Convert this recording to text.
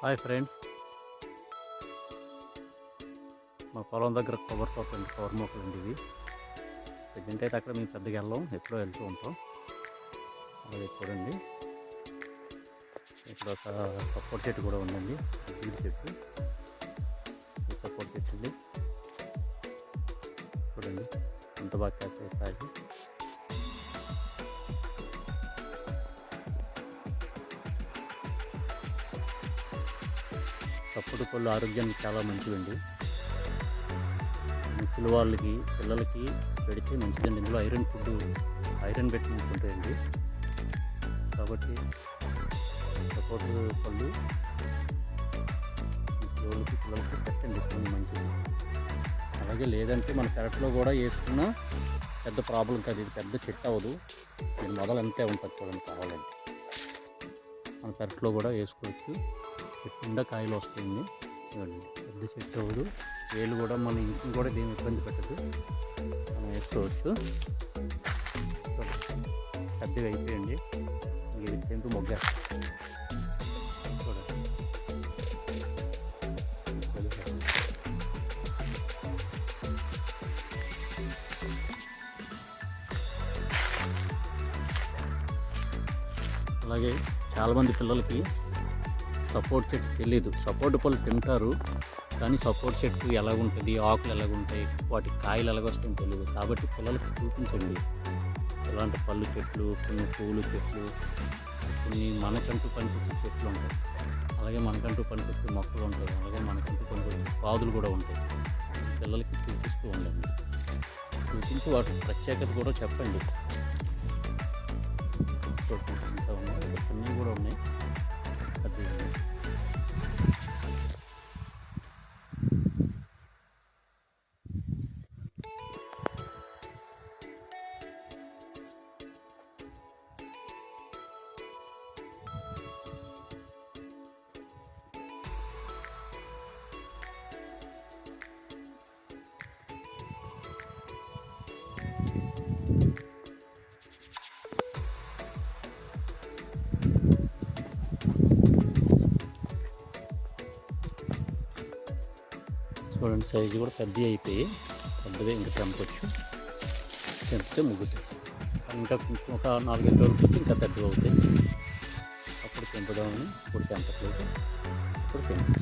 Hi friends, మా పొలం దగ్గర కొబ్బరి తోట అండి, కొబ్బరి మొక్కలు అండి ఇవి. ప్రజెంట్ అయితే అక్కడ మేము పెద్దగా వెళ్ళాం, ఎప్పుడో వెళ్తూ ఉంటాం. అలాగే చూడండి, ఇక్కడ ఒక సపోర్ట్ చెట్టు కూడా ఉందండి, బీర్ చెట్టు. ఈ సపోర్ట్ చెట్టు అండి, చూడండి ఎంత బాగా కాస్తాయి కాయలు. సపోర్ట్ పళ్ళు ఆరోగ్యానికి చాలా మంచిదండి. ముసలి వాళ్ళకి, పిల్లలకి పెడితే మంచిదండి. ఇందులో ఐరన్ పెట్టి ఉంటాయండి. కాబట్టి సపోర్ట్ పళ్ళు ముసలి పిల్లలకి పెట్టండి, కొన్ని మంచిది. అలాగే లేదంటే మన పెరట్లో కూడా వేసుకున్న పెద్ద ప్రాబ్లం కాదు, ఇది పెద్ద చెట్టు అవ్వదు. దీని మొదలు అంతే ఉంటుంది చూడండి. కావాలంటే మన పెరట్లో కూడా వేసుకోవచ్చు, చెట్టు నిండా కాయలు వస్తాయండి. పెద్ద చెట్టు అవ్వదు, వేలు కూడా మన ఇంటిని కూడా దేని ఇబ్బంది పెట్టదు, మనం వేసుకోవచ్చు. పెద్దగా అయిపోయండి, ఇది టెంపు మొగ్గ చూడండి. అలాగే చాలామంది పిల్లలకి సపోర్ట్ చెట్టు తెలియదు. సపోర్ట్ పళ్ళు తింటారు, కానీ సపోర్ట్ చెట్టు ఎలాగుంటుంది, ఆకులు ఎలాగుంటాయి, వాటి కాయలు ఎలాగొస్తాయని తెలియదు. కాబట్టి పిల్లలకి చూపించండి. ఇలాంటి పళ్ళు చెట్లు, కొన్ని పువ్వులు చెట్లు, కొన్ని మనకంటూ పనికొచ్చే చెట్లు ఉంటాయి. అలాగే మనకంటూ పనికొచ్చే మొక్కలు ఉంటాయి. అలాగే మనకంటూ పనికొచ్చే పాదులు కూడా ఉంటాయి. పిల్లలకి చూపిస్తూ ఉండండి, చూపించి వాటి ప్రత్యేకత కూడా చెప్పండి. ఇంకా ఉన్నాయి, కొన్ని కూడా ఉన్నాయి. అది చూడండి, సైజు కూడా పెద్దవి అయిపోయి, పెద్దవి ఇంకా తెంపొచ్చు. తెంపితే ముగ్గుతాయి. ఇంకా కొంచెం ఒక 4-5 రోజులకి వచ్చి ఇంకా పెద్దవి అవుతాయి. అప్పుడు తెంపుదామని ఇప్పుడు తెంపట్లేదు, ఇప్పుడు తెంపు.